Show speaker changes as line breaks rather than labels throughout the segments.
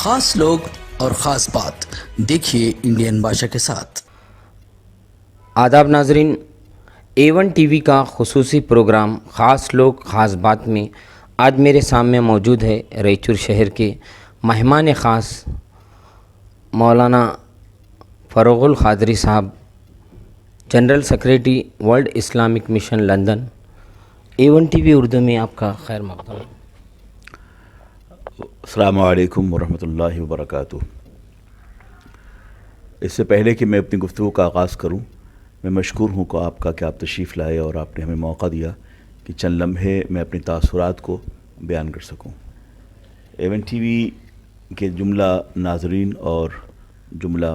خاص لوگ اور خاص بات، دیکھیے انڈین بادشاہ کے ساتھ۔
آداب ناظرین، A1 ٹی وی کا خصوصی پروگرام خاص لوگ خاص بات میں آج میرے سامنے موجود ہے ریچور شہر کے مہمان خاص مولانا فروغ القادری صاحب، general secretary world Islamic mission London. A1 T V Urdu میں آپ کا خیر مقدم۔
السلام علیکم ورحمۃ اللہ وبرکاتہ۔ اس سے پہلے کہ میں اپنی گفتگو کا آغاز کروں، میں مشکور ہوں کہ آپ تشریف لائے اور آپ نے ہمیں موقع دیا کہ چند لمحے میں اپنی تاثرات کو بیان کر سکوں۔ A1 ٹی وی کے جملہ ناظرین اور جملہ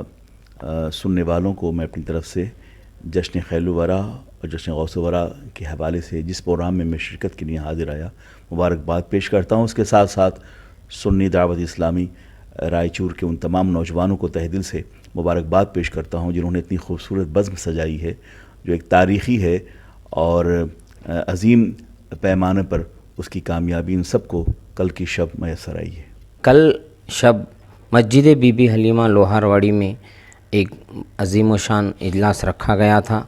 سننے والوں کو میں اپنی طرف سے جشن خیل الورا اور جشن غوث الورا کے حوالے سے جس پروگرام میں شرکت کے لیے حاضر آیا، مبارکباد پیش کرتا ہوں۔ اس کے ساتھ ساتھ سنی دعوت اسلامی رائچور کے ان تمام نوجوانوں کو تہہ دل سے مبارکباد پیش کرتا ہوں جنہوں نے اتنی خوبصورت بزم سجائی ہے جو ایک تاریخی ہے اور عظیم پیمانے پر اس کی کامیابی ان سب کو کل کی شب میسر آئی ہے۔
کل شب مسجد بی بی حلیمہ لوہارواڑی میں ایک عظیم و شان اجلاس رکھا گیا تھا،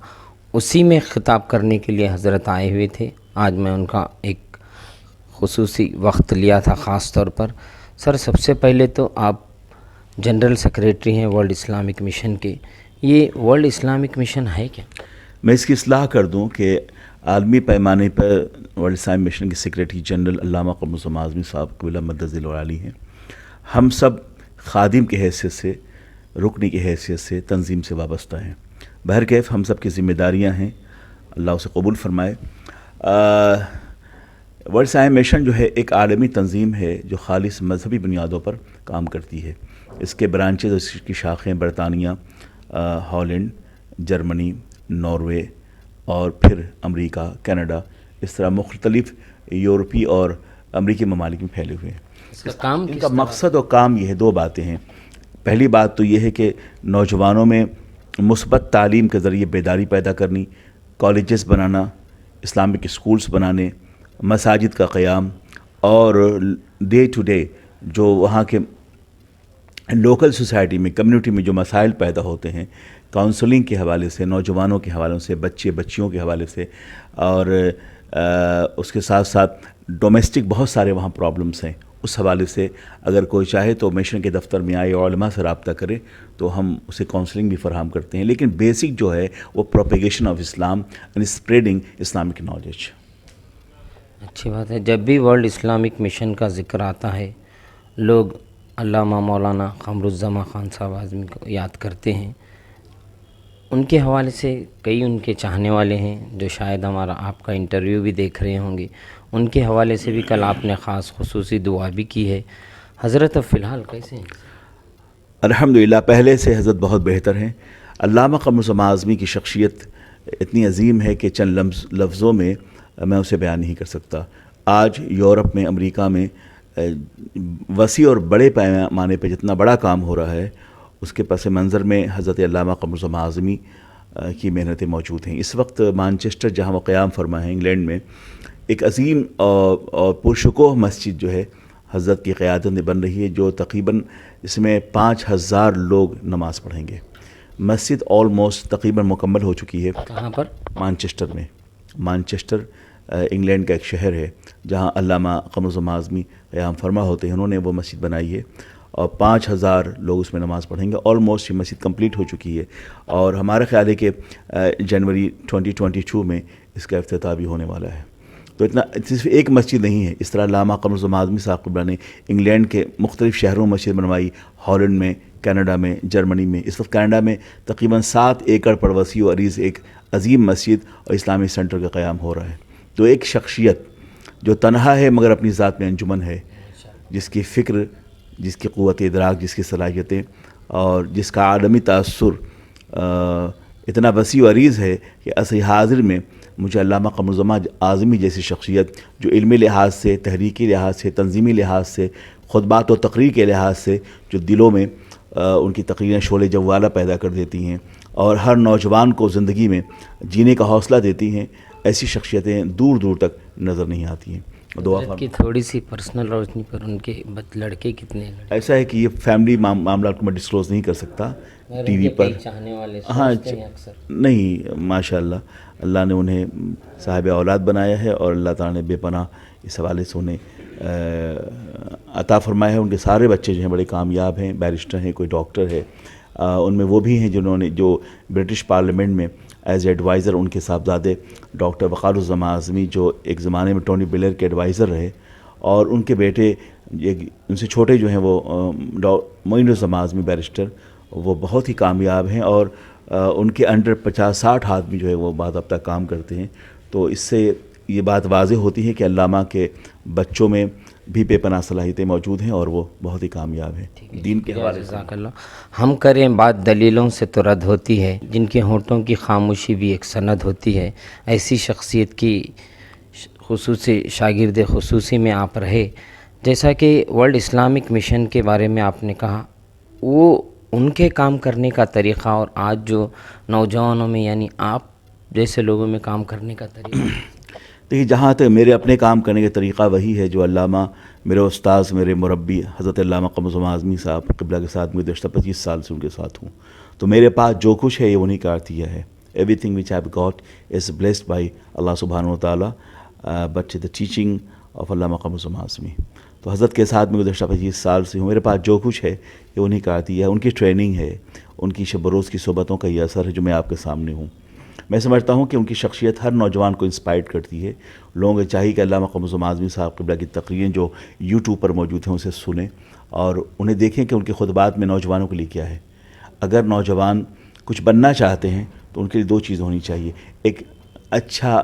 اسی میں خطاب کرنے کے لیے حضرت آئے ہوئے تھے۔ آج میں ان کا ایک خصوصی وقت لیا تھا خاص طور پر۔ سر، سب سے پہلے تو آپ جنرل سیکریٹری ہیں ورلڈ اسلامک مشن کے، یہ ورلڈ اسلامک مشن ہے کیا؟
میں اس کی اصلاح کر دوں کہ عالمی پیمانے پر ورلڈ اسلامک مشن کے سیکریٹری جنرل علامہ قمر الزمان اعظمی صاحب قبلہ مدد العالی ہیں۔ ہم سب خادم کی حیثیت سے، رکنی کی حیثیت سے، تنظیم سے وابستہ ہیں۔ بہرکیف ہم سب کی ذمہ داریاں ہیں، اللہ اسے قبول فرمائے۔ ورلڈ اسلامک مشن جو ہے ایک عالمی تنظیم ہے جو خالص مذہبی بنیادوں پر کام کرتی ہے۔ اس کے برانچز، اس کی شاخیں برطانیہ، ہالینڈ، جرمنی، ناروے اور پھر امریکہ، کینیڈا، اس طرح مختلف یورپی اور امریکی ممالک میں پھیلے ہوئے ہیں۔ ان کا مقصد اور کام یہ ہے، دو باتیں ہیں۔ پہلی بات تو یہ ہے کہ نوجوانوں میں مثبت تعلیم کے ذریعے بیداری پیدا کرنی، کالجز بنانا، اسلامک اسکولز بنانے، مساجد کا قیام اور ڈے ٹو ڈے جو وہاں کے لوکل سوسائٹی میں، کمیونٹی میں جو مسائل پیدا ہوتے ہیں، کاؤنسلنگ کے حوالے سے، نوجوانوں کے حوالے سے، بچیوں کے حوالے سے، اور اس کے ساتھ ساتھ ڈومیسٹک بہت سارے وہاں پرابلمس ہیں، اس حوالے سے اگر کوئی چاہے تو مشن کے دفتر میں آئے، علماء سے رابطہ کرے تو ہم اسے کاؤنسلنگ بھی فراہم کرتے ہیں۔ لیکن بیسک جو ہے وہ propagation of Islam and spreading Islamic knowledge.
اچھی بات ہے۔ جب بھی ورلڈ اسلامک مشن کا ذکر آتا ہے، لوگ علامہ مولانا قمر الزمان خان صاحب اعظمی کو یاد کرتے ہیں۔ ان کے حوالے سے کئی ان کے چاہنے والے ہیں جو شاید ہمارا آپ کا انٹرویو بھی دیکھ رہے ہوں گے، ان کے حوالے سے بھی کل آپ نے خاص خصوصی دعا بھی کی ہے۔ حضرت اب فی الحال کیسے ہیں؟
الحمدللہ پہلے سے حضرت بہت بہتر ہیں۔ علامہ قمر الزمان اعظمی کی شخصیت اتنی عظیم ہے کہ چند لفظوں میں میں اسے بیان نہیں کر سکتا۔ آج یورپ میں، امریکہ میں وسیع اور بڑے پیمانے پہ جتنا بڑا کام ہو رہا ہے، اس کے پس منظر میں حضرت علامہ قمر الزمان اعظمی کی محنتیں موجود ہیں۔ اس وقت مانچسٹر جہاں وہ قیام فرما ہے، انگلینڈ میں، ایک عظیم اور پرشکوہ مسجد جو ہے حضرت کی قیادت میں بن رہی ہے، جو تقریباً اس میں 5000 لوگ نماز پڑھیں گے۔ مسجد آلموسٹ تقریباً مکمل ہو چکی ہے۔
کہاں پر؟
مانچسٹر میں۔ مانچسٹر انگلینڈ کا ایک شہر ہے جہاں علامہ قمر الزمان اعظمی قیام فرما ہوتے ہیں، انہوں نے وہ مسجد بنائی ہے اور 5000 لوگ اس میں نماز پڑھیں گے۔ آلموسٹ یہ مسجد کمپلیٹ ہو چکی ہے اور ہمارا خیال ہے کہ جنوری 2022 میں اس کا افتتاح بھی ہونے والا ہے۔ تو اتنا صرف ایک مسجد نہیں ہے، اس طرح علامہ قمر الزمان اعظمی صاحب قبلہ نے انگلینڈ کے مختلف شہروں میں مسجد بنوائی، ہالینڈ میں، کینیڈا میں، جرمنی میں۔ اس وقت کینیڈا میں تقریباً 7 ایکڑ پر وسیع و عریض ایک عظیم مسجد اور اسلامی سینٹر کا قیام ہو رہا ہے۔ تو ایک شخصیت جو تنہا ہے مگر اپنی ذات میں انجمن ہے، جس کی فکر، جس کی قوت ادراک، جس کی صلاحیتیں اور جس کا عالمی تأثر اتنا وسیع و عریض ہے کہ عصر حاضر میں مجھے علامہ قمر الزمان اعظمی جیسی شخصیت جو علمی لحاظ سے، تحریکی لحاظ سے، تنظیمی لحاظ سے، خطبات و تقریر کے لحاظ سے جو دلوں میں ان کی تقریریں شعلہ جوالہ پیدا کر دیتی ہیں اور ہر نوجوان کو زندگی میں جینے کا حوصلہ دیتی ہیں، ایسی شخصیتیں دور دور تک نظر نہیں آتی ہیں۔ دعا
حضرت کی
فرما.
تھوڑی سی پرسنل روشنی پر ان کے لڑکے کتنے ہیں؟
ایسا ہے کہ یہ فیملی معاملات کو میں ڈسکلوز نہیں کر سکتا
مگر
ٹی
ان
وی
کے
پر.
کئی چاہنے والے
ہاں
سوچتے ہیں اکثر.
نہیں، ماشاء اللہ نے انہیں صاحب اولاد بنایا ہے، اور اللہ تعالیٰ نے بے پناہ اس حوالے سے انہیں عطا فرمایا ہے. ان کے سارے بچے جو ہیں بڑے کامیاب ہیں، بیرسٹر ہیں، کوئی ڈاکٹر ہے. ان میں وہ بھی ہیں جنہوں نے جو برٹش پارلیمنٹ میں ایز ایڈوائزر، ان کے صاحبزادے ڈاکٹر وقار الزمان اعظمی جو ایک زمانے میں ٹونی بلیئر کے ایڈوائزر رہے، اور ان کے بیٹے ان سے چھوٹے جو ہیں وہ معین الزمان اعظمی بیرسٹر، وہ بہت ہی کامیاب ہیں، اور ان کے انڈر 50-60 آدمی جو ہے وہ باضابطہ کام کرتے ہیں. تو اس سے یہ بات واضح ہوتی ہے کہ علامہ کے بچوں میں بھی بے پناہ صلاحیتیں موجود ہیں، اور وہ بہت ہی کامیاب ہیں دین کے حوالے سے.
جزاک اللہ. ہم کریں بات دلیلوں سے تو رد ہوتی ہے، جن کے ہونٹوں کی خاموشی بھی ایک سند ہوتی ہے. ایسی شخصیت کی خصوصی شاگرد خصوصی میں آپ رہے. جیسا کہ ورلڈ اسلامک مشن کے بارے میں آپ نے کہا، وہ ان کے کام کرنے کا طریقہ اور آج جو نوجوانوں میں یعنی آپ جیسے لوگوں میں کام کرنے کا طریقہ.
دیکھیے، جہاں تک میرے اپنے کام کرنے کا طریقہ وہی ہے جو علامہ میرے استاذ، میرے مربی حضرت علامہ قمر الزمان اعظمی صاحب قبلہ کے ساتھ میں گزشتہ 25 سال سے ان کے ساتھ ہوں. تو میرے پاس جو کچھ ہے یہ انہیں کا عطیہ ہے. Everything which I have got is blessed by Allah سبحانہ و تعالیٰ، بٹ دا ٹیچنگ آف علامہ قمر الزمان اعظمی. تو حضرت کے ساتھ میں گزشتہ 25 سال سے ہوں. میرے پاس جو کچھ ہے یہ انہیں کا عطیہ ہے. ان کی ٹریننگ ہے، ان کی شب روز کی صحبتوں کا یہ اثر ہے جو میں آپ کے سامنے ہوں. میں سمجھتا ہوں کہ ان کی شخصیت ہر نوجوان کو انسپائر کرتی ہے. لوگوں کو چاہیے کہ علامہ قمر الزمان اعظمی صاحب قبلہ کی تقریریں جو یوٹیوب پر موجود ہیں اسے سنیں، اور انہیں دیکھیں کہ ان کے خطبات میں نوجوانوں کے لیے کیا ہے. اگر نوجوان کچھ بننا چاہتے ہیں تو ان کے لیے 2 چیزیں ہونی چاہیے: ایک اچھا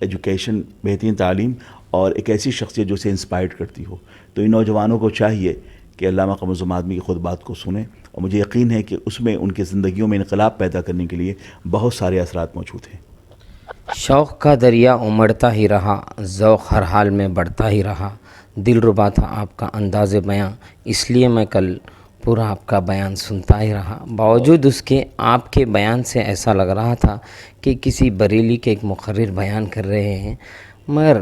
ایجوکیشن، بہترین تعلیم، اور ایک ایسی شخصیت جو اسے انسپائر کرتی ہو. تو ان نوجوانوں کو چاہیے کہ علامہ قمر الزمان اعظمی کی خطبات کو سنیں، اور مجھے یقین ہے کہ اس میں ان کی زندگیوں میں انقلاب پیدا کرنے کے لیے بہت سارے اثرات موجود ہیں.
شوق کا دریا امڑتا ہی رہا، ذوق ہر حال میں بڑھتا ہی رہا. دل ربا تھا آپ کا انداز بیاں، اس لیے میں کل پورا آپ کا بیان سنتا ہی رہا. باوجود اس کے آپ کے بیان سے ایسا لگ رہا تھا کہ کسی بریلی کے ایک مقرر بیان کر رہے ہیں. مگر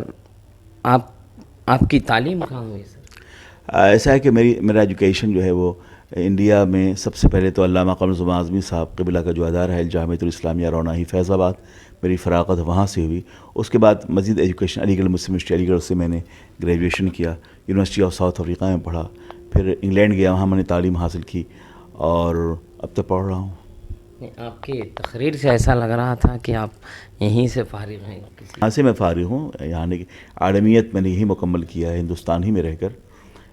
آپ کی تعلیم کہاں ہوئی سر؟
ایسا ہے کہ میرا ایجوکیشن جو ہے وہ انڈیا میں سب سے پہلے تو علامہ قمر الزمان اعظمی صاحب قبلہ کا جو ادارہ ہے الجامعۃ الاسلامیہ روناہی فیض آباد، میری فراغت وہاں سے ہوئی. اس کے بعد مزید ایجوکیشن علی گڑھ مسلم یونیورسٹی علی گڑھ سے میں نے گریجویشن کیا. یونیورسٹی آف ساؤتھ افریقہ میں پڑھا، پھر انگلینڈ گیا، وہاں میں نے تعلیم حاصل کی، اور اب تک پڑھ رہا ہوں.
آپ کی تقریر سے ایسا لگ رہا تھا کہ آپ یہیں سے فارغ ہیں.
یہاں سے میں فارغ ہوں. یہاں کی عالمیت میں نے یہی مکمل کیا ہے ہندوستان ہی میں رہ کر.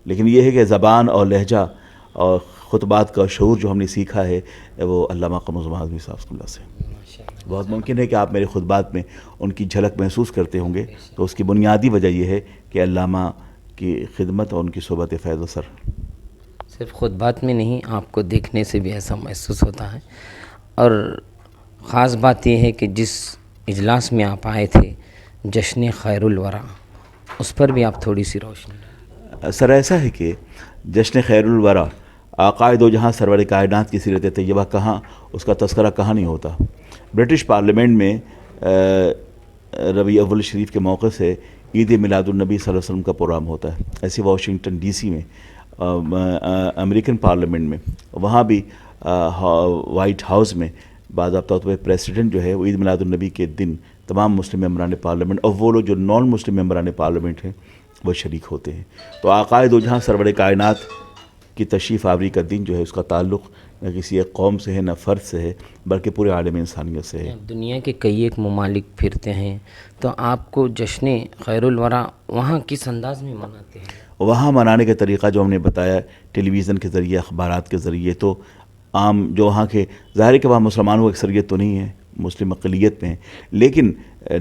لیکن یہ ہے کہ زبان اور لہجہ اور خطبات کا شعور جو ہم نے سیکھا ہے وہ علامہ قمر الزمان اعظمی صاحب اللہ سے. بہت ممکن ہے کہ آپ میرے خطبات میں ان کی جھلک محسوس کرتے ہوں گے. تو اس کی بنیادی وجہ یہ ہے کہ علامہ کی خدمت اور ان کی صحبت فیض اثر.
صرف خطبات میں نہیں، آپ کو دیکھنے سے بھی ایسا محسوس ہوتا ہے. اور خاص بات یہ ہے کہ جس اجلاس میں آپ آئے تھے، جشن خیر الورا، اس پر بھی آپ تھوڑی سی روشنی.
سر ایسا ہے کہ جشن خیر الورا، آقائے دو جہاں سرور کائنات کی سیرت طیبہ کہاں، اس کا تذکرہ کہاں نہیں ہوتا. برٹش پارلیمنٹ میں ربیع اول شریف کے موقع سے عید میلاد النبی صلی اللہ علیہ وسلم کا پروگرام ہوتا ہے. ایسے واشنگٹن ڈی سی میں، امریکن پارلیمنٹ میں، وہاں بھی وائٹ ہاؤس میں باضابطہ طور پہ پریسیڈنٹ جو ہے وہ عید میلاد النبی کے دن تمام مسلم ممبران پارلیمنٹ اور وہ لوگ جو نان مسلم ممبران پارلیمنٹ ہیں وہ شریک ہوتے ہیں. تو آقائے دو جہاں سرور کائنات کی تشریف آوری کا دن جو ہے اس کا تعلق نہ کسی ایک قوم سے ہے، نہ فرد سے ہے، بلکہ پورے عالم انسانیت سے ہے.
دنیا کے کئی ایک ممالک پھرتے ہیں، تو آپ کو جشن خیر الورا وہاں کس انداز میں مناتے ہیں؟
وہاں منانے کا طریقہ جو ہم نے بتایا ٹیلی ویژن کے ذریعے، اخبارات کے ذریعے، تو عام جو وہاں کے ظاہر ہے کہ وہاں مسلمانوں کی اکثریت تو نہیں ہے، مسلم اقلیت میں ہیں، لیکن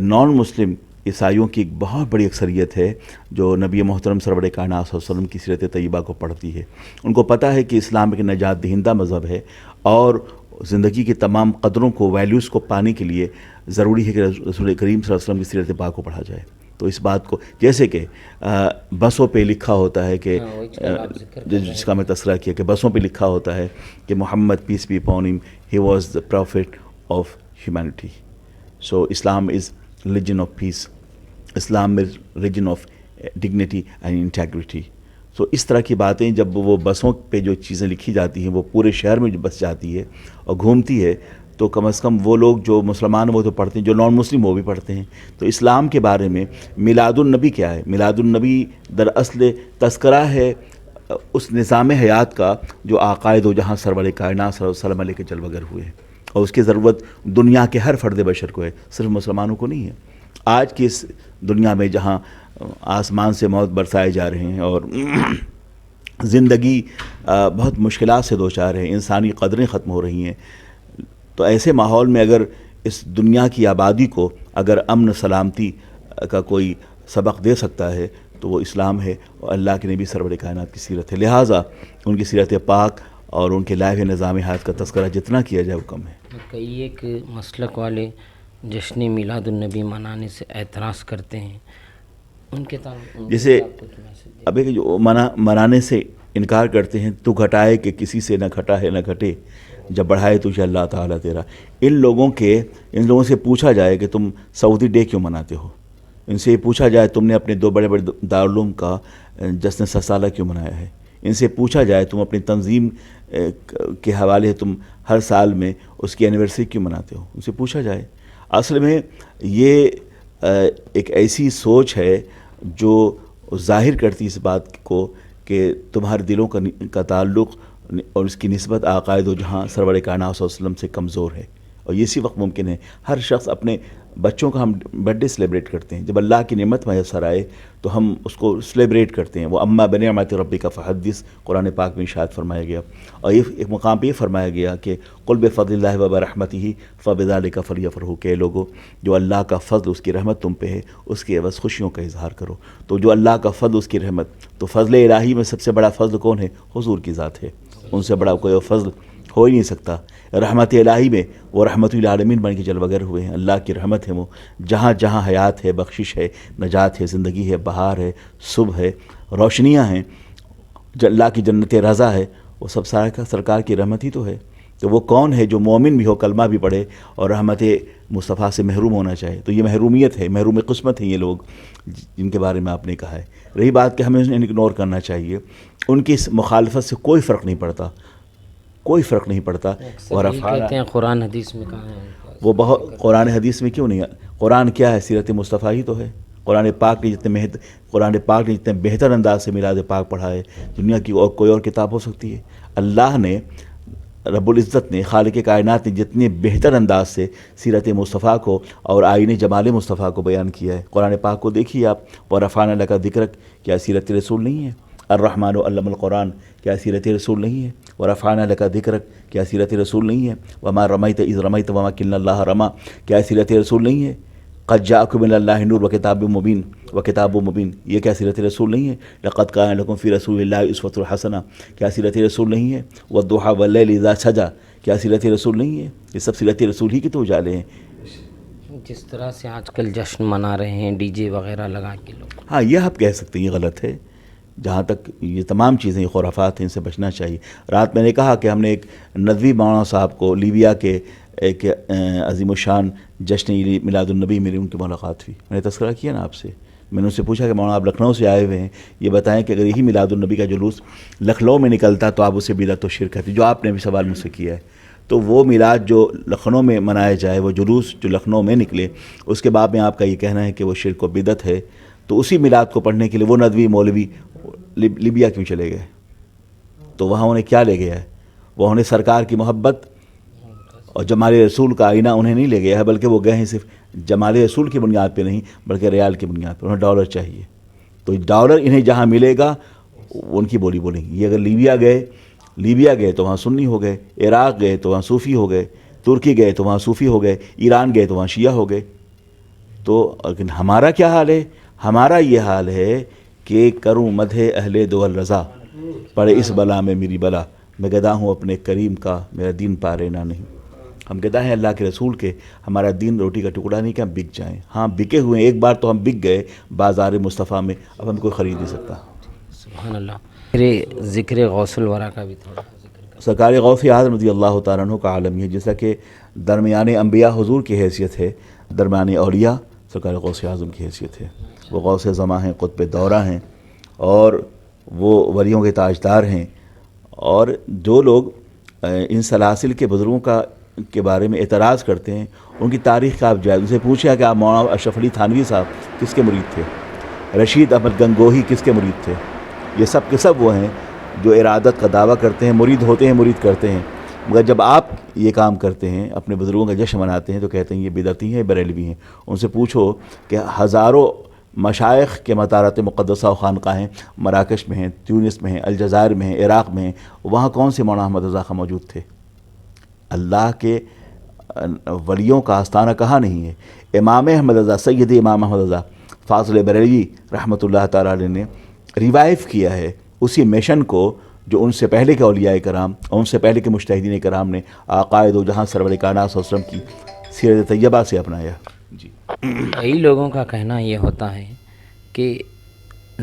نان مسلم عیسائیوں کی ایک بہت بڑی اکثریت ہے جو نبی محترم سرور کائنات صلی اللہ علیہ وسلم کی سیرت طیبہ کو پڑھتی ہے. ان کو پتہ ہے کہ اسلام ایک نجات دہندہ مذہب ہے، اور زندگی کی تمام قدروں کو، ویلیوز کو پانے کے لیے ضروری ہے کہ رسول کریم صلی اللہ علیہ وسلم کی سیرت پاک کو پڑھا جائے. تو اس بات کو جیسے کہ بسوں پہ لکھا ہوتا ہے کہ جس کا میں تذکرہ کیا کہ بسوں پہ لکھا ہوتا ہے کہ محمد پیس be upon him, he was the prophet of humanity. So Islam is religion of peace, Islam is religion of dignity and integrity. So اس طرح کی باتیں جب وہ بسوں پہ جو چیزیں لکھی جاتی ہیں وہ پورے شہر میں جو بس جاتی ہے اور گھومتی ہے تو کم از کم وہ لوگ جو مسلمان وہ تو پڑھتے ہیں, جو نان مسلم وہ بھی پڑھتے ہیں. تو اسلام کے بارے میں میلاد النبی کیا ہے؟ میلاد النبی دراصل تذکرہ ہے اس نظام حیات کا جو آقائے دو جہاں سرور کائنات صلی اللہ علیہ وسلم علیہ کے جلوہ گر ہوئے ہیں, اور اس کی ضرورت دنیا کے ہر فرد بشر کو ہے, صرف مسلمانوں کو نہیں ہے. آج کی اس دنیا میں جہاں آسمان سے موت برسائے جا رہے ہیں اور زندگی بہت مشکلات سے دوچار ہے, انسانی قدریں ختم ہو رہی ہیں, تو ایسے ماحول میں اگر اس دنیا کی آبادی کو اگر امن سلامتی کا کوئی سبق دے سکتا ہے تو وہ اسلام ہے اور اللہ کے نبی سرور کائنات کی سیرت ہے. لہٰذا ان کی سیرت پاک اور ان کے لائحہ نظام حیات کا تذکرہ جتنا کیا جائے وہ کم ہے.
کئی ایک مسلک والے جشن میلاد النبی منانے سے اعتراض کرتے ہیں, ان کے
جیسے اب ایک جو منانے سے انکار کرتے ہیں, تو گھٹائے کہ کسی سے نہ گھٹا ہے نہ گھٹے, جب بڑھائے تجھے اللہ تعالیٰ تیرا. ان لوگوں سے پوچھا جائے کہ تم سعودی ڈے کیوں مناتے ہو, ان سے یہ پوچھا جائے تم نے اپنے 2 بڑے بڑے دارالعلوم کا جشن 100 سالہ کیوں منایا ہے, ان سے پوچھا جائے تم اپنی تنظیم کے حوالے تم ہر سال میں اس کی اینیورسری کیوں مناتے ہو, ان سے پوچھا جائے. اصل میں یہ ایک ایسی سوچ ہے جو ظاہر کرتی اس بات کو کہ تمہارے دلوں کا تعلق اور اس کی نسبت عقائد و جہاں سرور کائنات صلی اللہ علیہ وسلم سے کمزور ہے. اور یہ اسی وقت ممکن ہے. ہر شخص اپنے بچوں کا ہم برتھ ڈے سیلیبریٹ کرتے ہیں, جب اللہ کی نعمت میسر آئے تو ہم اس کو سیلیبریٹ کرتے ہیں. وہ اما بنعمت ربک فحدث قرآن پاک میں ارشاد فرمایا گیا, اور یہ ایک مقام پہ یہ فرمایا گیا کہ قل بفضل اللہ وبرحمتہ فبذلک فلیفرحوا, کہ لوگوں جو اللہ کا فضل اس کی رحمت تم پہ ہے اس کی عوض خوشیوں کا اظہار کرو. تو جو اللہ کا فضل اس کی رحمت, تو فضل الہی میں سب سے بڑا فضل کون ہے؟ حضور کی ذات ہے, ان سے بڑا کوئی فضل ہو ہی نہیں سکتا. رحمت الہی میں وہ رحمت للعالمین بن کے جلوہ گر ہوئے ہیں. اللہ کی رحمت ہے, وہ جہاں جہاں حیات ہے, بخشش ہے, نجات ہے, زندگی ہے, بہار ہے, صبح ہے, روشنیاں ہیں, اللہ کی جنت رضا ہے, وہ سب سرکار کی رحمت ہی تو ہے. تو وہ کون ہے جو مومن بھی ہو, کلمہ بھی پڑھے اور رحمت مصطفیٰ سے محروم ہونا چاہے؟ تو یہ محرومیت ہے, محروم قسمت ہے یہ لوگ جن کے بارے میں آپ نے کہا ہے. رہی بات کہ ہمیں انہیں اگنور کرنا چاہیے, ان کی اس مخالفت سے کوئی فرق نہیں پڑتا, کوئی فرق نہیں پڑتا. اور
کہتے ہیں قرآن حدیث میں کہاں ہے
وہ بہت, قرآن حدیث میں کیوں نہیں ہے؟ قرآن کیا ہے؟ سیرت مصطفیٰ ہی تو ہے. قرآن پاک نے جتنے بہتر انداز سے میلاد پاک پڑھا ہے, دنیا کی اور کوئی اور کتاب ہو سکتی ہے؟ اللہ نے رب العزت نے, خالق کائنات نے جتنے بہتر انداز سے سیرت مصطفیٰ کو اور آئین جمال مصطفیٰ کو بیان کیا ہے. قرآن پاک کو دیکھیے آپ, وَرَفَعْنَا لَكَ ذِكْرَكَ, کیا سیرت رسول نہیں ہے؟ الرحمن علم القرآن, کیا سیرت رسول نہیں ہے؟ وَرَفَعْنَا لَكَ ذِكْرَكَ, کیا سیرت رسول نہیں ہے؟ وَمَا رَمَيْتَ إِذْ رَمَيْتَ وَمَكِنَّ اللَّهَ رَمَى, کیا سیرت رسول نہیں ہے؟ قَدْ جَاءَكُم مِّنَ اللَّهِ نُورٌ وَكِتَابٌ مُّبِينٌ, یہ کیا سیرت رسول نہیں ہے؟ لَقَدْ كَانَ لَكُمْ فِي رَسُولِ اللَّهِ أُسْوَةٌ حَسَنَةٌ, کیا سیرت رسول نہیں ہے؟ وَالضُّحَىٰ وَاللَّيْلِ إِذَا سَجَىٰ, کیا سیرت رسول نہیں ہے؟ یہ سب سیرت رسول ہی کے تو اجالے ہیں.
جس طرح سے آج کل جشن منا رہے ہیں ڈی جے وغیرہ لگا کے لوگ,
ہاں یہ آپ کہہ سکتے ہیں, یہ غلط ہے. جہاں تک یہ تمام چیزیں خرافات ہیں, ان سے بچنا چاہیے. رات میں نے کہا کہ ہم نے ایک ندوی مولانا صاحب کو لیبیا کے ایک عظیم الشان جشن میلاد النبی, میری ان کی ملاقات ہوئی. میں نے تذکرہ کیا نا آپ سے, میں نے ان سے پوچھا کہ مولانا آپ لکھنؤ سے آئے ہوئے ہیں, یہ بتائیں کہ اگر یہی میلاد النبی کا جلوس لکھنؤ میں نکلتا تو آپ اسے بدعت و شرک کہتے, جو آپ نے بھی سوال مجھ سے کیا ہے. تو وہ میلاد جو لکھنؤ میں منایا جائے, وہ جلوس جو لکھنؤ میں نکلے, اس کے بعد میں آپ کا یہ کہنا ہے کہ وہ شرک و بدعت ہے, تو اسی میلاد کو پڑھنے کے لیے وہ ندوی مولوی لیبیا کیوں چلے گئے؟ تو وہاں انہیں کیا لے گیا ہے؟ وہ انہیں سرکار کی محبت اور جمال رسول کا آئینہ انہیں نہیں لے گیا ہے, بلکہ وہ گئے ہیں صرف جمال رسول کی بنیاد پہ نہیں, بلکہ ریال کی بنیاد پہ. انہیں ڈالر چاہیے, تو ڈالر انہیں جہاں ملے گا ان کی بولی بولیں گے. یہ اگر لیبیا گئے تو وہاں سنی ہو گئے, عراق گئے تو وہاں صوفی ہو گئے, ترکی گئے تو وہاں صوفی ہو گئے, ایران گئے تو وہاں شیعہ ہو گئے. تو لیکن ہمارا کیا حال ہے؟ ہمارا یہ حال ہے کہ کروں مدح اہل دول رضا, پڑے اس بلا میں میری بلا, میں گدا ہوں اپنے کریم کا, میرا دین پارے نہ نہیں. ہم گدا ہیں اللہ کے رسول کے, ہمارا دین روٹی کا ٹکڑا نہیں کہ ہم بک جائیں. ہاں بکے ہوئے, ایک بار تو ہم بک گئے بازار مصطفیٰ میں, اب ہم کوئی خرید نہیں سکتا.
سبحان اللہ. میرے ذکر غوث الورا کا بھی تھوڑا ذکر.
سرکار غوث اعظم رضی اللہ تعالیٰ عنہ کا عالم ہے, جیسا کہ درمیان انبیاء حضور کی حیثیت ہے, درمیان اولیاء سرکار غوث اعظم کی حیثیت ہے. وہ غوث زماں ہیں، قطب دورہ ہیں، اور وہ ولیوں کے تاجدار ہیں. اور جو لوگ ان سلاسل کے بزرگوں کے بارے میں اعتراض کرتے ہیں، ان کی تاریخ کا آپ جائیں، ان سے پوچھیں کہ آپ مولانا اشرف علی تھانوی صاحب کس کے مرید تھے، رشید احمد گنگوہی کس کے مرید تھے. یہ سب کے سب وہ ہیں جو ارادت کا دعویٰ کرتے ہیں، مرید ہوتے ہیں، مرید کرتے ہیں. مگر جب آپ یہ کام کرتے ہیں، اپنے بزرگوں کا جشن مناتے ہیں، تو کہتے ہیں یہ بدعتی ہیں، بریلوی ہیں. ان سے پوچھو کہ ہزاروں مشائخ کے مطارات مقدسہ و خانقاہیں مراکش میں ہیں، تیونس میں ہیں، الجزائر میں ہیں، عراق میں ہیں. وہاں کون سے مولانا احمد رضا خان موجود تھے؟ اللہ کے ولیوں کا آستانہ کہاں نہیں ہے؟ امام احمد رضا، سید امام احمد رضا فاضل بریلوی رحمۃ اللہ تعالیٰ علیہ نے ریوائیو کیا ہے اسی مشن کو جو ان سے پہلے کے اولیاء کرام اور ان سے پہلے کے مجتہدین کرام نے آقائے دو جہاں سرور کائنات صلی اللہ علیہ وسلم کی سیرت طیبہ سے اپنایا. جی.
کئی لوگوں کا کہنا یہ ہوتا ہے کہ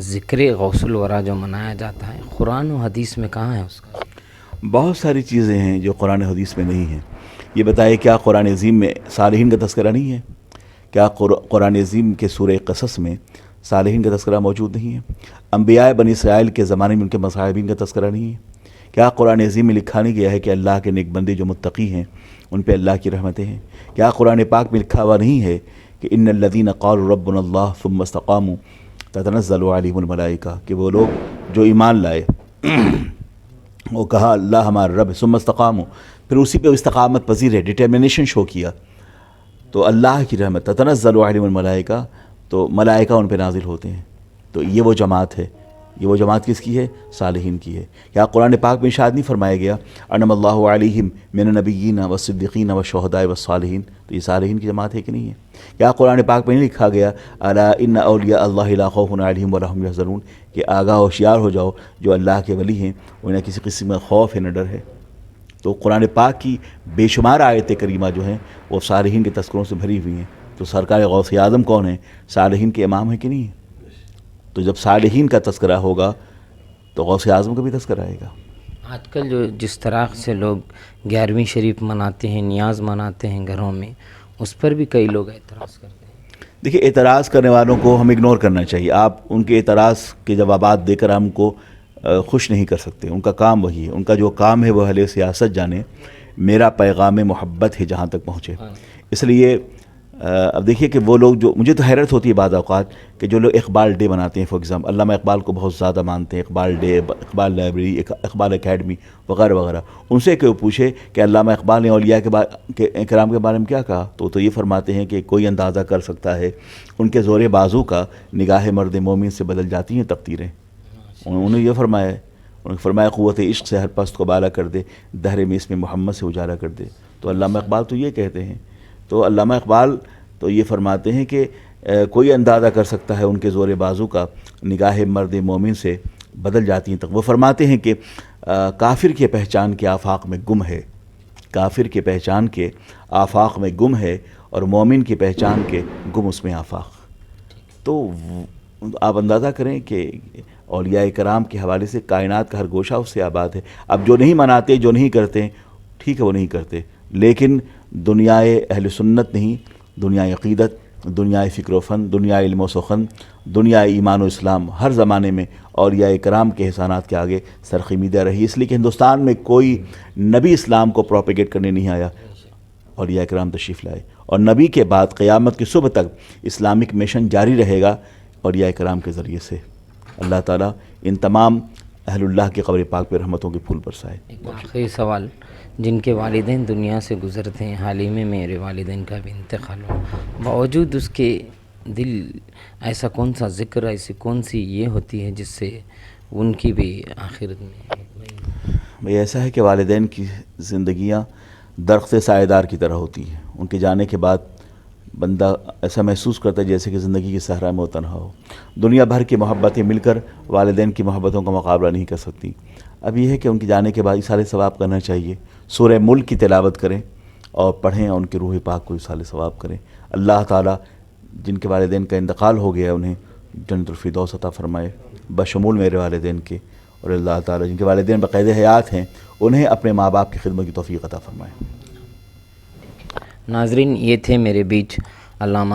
ذکر غوث الورا جو منایا جاتا ہے، قرآن و حدیث میں کہاں ہے اس کا؟
بہت ساری چیزیں ہیں جو قرآن حدیث میں نہیں ہیں. یہ بتائے کیا قرآن عظیم میں صالحین کا تذکرہ نہیں ہے؟ کیا قرآن عظیم کے سورہ قصص میں صالحین کا تذکرہ موجود نہیں ہے؟ انبیاء بنی اسرائیل کے زمانے میں ان کے مصاحبین کا تذکرہ نہیں ہے؟ کیا قرآن عظیم میں لکھا نہیں گیا ہے کہ اللہ کے نیک بندے جو متقی ہیں ان پہ اللہ کی رحمتیں ہیں؟ کیا قرآن پاک میں لکھا ہوا نہیں ہے کہ ان الذین قالوا ربنا اللہ ثم استقاموا تتنزل علیہم الملائکہ، کہ وہ لوگ جو ایمان لائے وہ کہا اللہ ہمارا رب، ثم استقاموا، پھر اسی پہ استقامت پذیر ہے، ڈٹرمنیشن شو کیا، تو اللہ کی رحمت تتنزل علیہم الملائکہ، تو ملائکہ ان پہ نازل ہوتے ہیں. تو یہ وہ جماعت ہے. یہ وہ جماعت کس کی ہے؟ صالحین کی ہے. کیا قرآن پاک میں ارشاد نہیں فرمایا گیا انعم اللہ علیہم من النبیین والصدیقین والشہداء والصالحین؟ تو یہ صالحین کی جماعت ہے کہ نہیں ہے؟ کیا قرآن پاک میں نہیں لکھا گیا الا ان اولیاء اللہ لا خوف علیہم ولا هم یحزنون، کہ آگاہ ہوشیار ہو جاؤ جو اللہ کے ولی ہیں انہیں کسی قسم کا خوف ہے نہ ڈر ہے. تو قرآن پاک کی بے شمار آیت کریمہ جو ہیں وہ صالحین کے تذکروں سے بھری ہوئی ہیں. تو سرکار غوث اعظم کون ہیں؟ صالحین کے امام ہیں کہ نہیں؟ تو جب صالحین کا تذکرہ ہوگا تو غوث اعظم کا بھی تذکرہ آئے گا.
آج کل جو جس طرح سے لوگ 11ویں شریف مناتے ہیں، نیاز مناتے ہیں گھروں میں، اس پر بھی کئی لوگ اعتراض کرتے ہیں.
دیکھیے، اعتراض کرنے والوں کو ہم اگنور کرنا چاہیے. آپ ان کے اعتراض کے جوابات دے کر ہم کو خوش نہیں کر سکتے. ان کا کام وہی ہے، ان کا جو کام ہے وہ اہل سیاست جانے. میرا پیغام محبت ہے جہاں تک پہنچے. اس لیے اب دیکھیے کہ وہ لوگ جو، مجھے تو حیرت ہوتی ہے بعض اوقات کہ جو لوگ اقبال ڈے مناتے ہیں، فار ایگزامپل علامہ اقبال کو بہت زیادہ مانتے ہیں، Iqbal day, Iqbal library, Iqbal academy وغیرہ وغیرہ، ان سے کہ وہ پوچھے کہ علامہ اقبال نے اولیاء کے کرام کے بارے میں کیا کہا، تو یہ فرماتے ہیں کہ کوئی اندازہ کر سکتا ہے ان کے زور بازو کا نگاہ مرد مومن سے بدل جاتی ہیں تقدیریں. انہوں نے یہ فرمایا ہے، انہوں نے فرمایا قوت عشق سے ہر پست کو بالا کر دے، دہر میں اس میں محمد سے اجالا کر دے. تو علامہ اقبال تو یہ کہتے ہیں. تو علامہ اقبال تو یہ فرماتے ہیں کہ کوئی اندازہ کر سکتا ہے ان کے زور بازو کا نگاہ مرد مومن سے بدل جاتی ہیں. وہ فرماتے ہیں کہ کافر کی پہچان کے آفاق میں گم ہے، کافر کی پہچان کے آفاق میں گم ہے، اور مومن کی پہچان کے گم اس میں آفاق. تو آپ اندازہ کریں کہ اولیاء کرام کے حوالے سے کائنات کا ہر گوشہ اس سے آباد ہے. اب جو نہیں مناتے، جو نہیں کرتے، ٹھیک ہے وہ نہیں کرتے، لیکن دنیا اہل سنت نہیں، دنیا عقیدت، دنیا فکر و فن، دنیا علم و سخن، دنیا ایمان و اسلام ہر زمانے میں اولیاء کرام کے احسانات کے آگے سرخمیدہ رہی. اس لیے کہ ہندوستان میں کوئی نبی اسلام کو پروپیگیٹ کرنے نہیں آیا، اولیاء کرام تشریف لائے. اور نبی کے بعد قیامت کی صبح تک اسلامک مشن جاری رہے گا اولیاء کرام کے ذریعے سے. اللہ تعالیٰ ان تمام اہل اللہ کے قبر پاک پہ رحمتوں کے پھول برسائے.
ایک آخری سوال، جن کے والدین دنیا سے گزرتے ہیں، حال ہی میں میرے والدین کا بھی انتقال ہوا، باوجود اس کے دل ایسا کون سا ذکر، ایسی کون سی یہ ہوتی ہے جس سے ان کی بھی آخرت میں؟
بھئی ایسا ہے کہ والدین کی زندگیاں درخت سایہ دار کی طرح ہوتی ہیں. ان کے جانے کے بعد بندہ ایسا محسوس کرتا ہے جیسے کہ زندگی کی صحرا میں وہ تنہا ہو. دنیا بھر کی محبتیں مل کر والدین کی محبتوں کا مقابلہ نہیں کر سکتی. اب یہ ہے کہ ان کے جانے کے بعد اصال ثواب کرنا چاہیے. سورہ ملک کی تلاوت کریں اور پڑھیں اور ان کے روح پاک کو اصال ثواب کریں. اللہ تعالیٰ جن کے والدین کا انتقال ہو گیا انہیں جنت الفردوس عطا فرمائے بشمول میرے والدین کے. اور اللہ تعالیٰ جن کے والدین بقید حیات ہیں انہیں اپنے ماں باپ کی خدمت کی توفیق عطا فرمائے.
ناظرین، یہ تھے میرے بیچ علامہ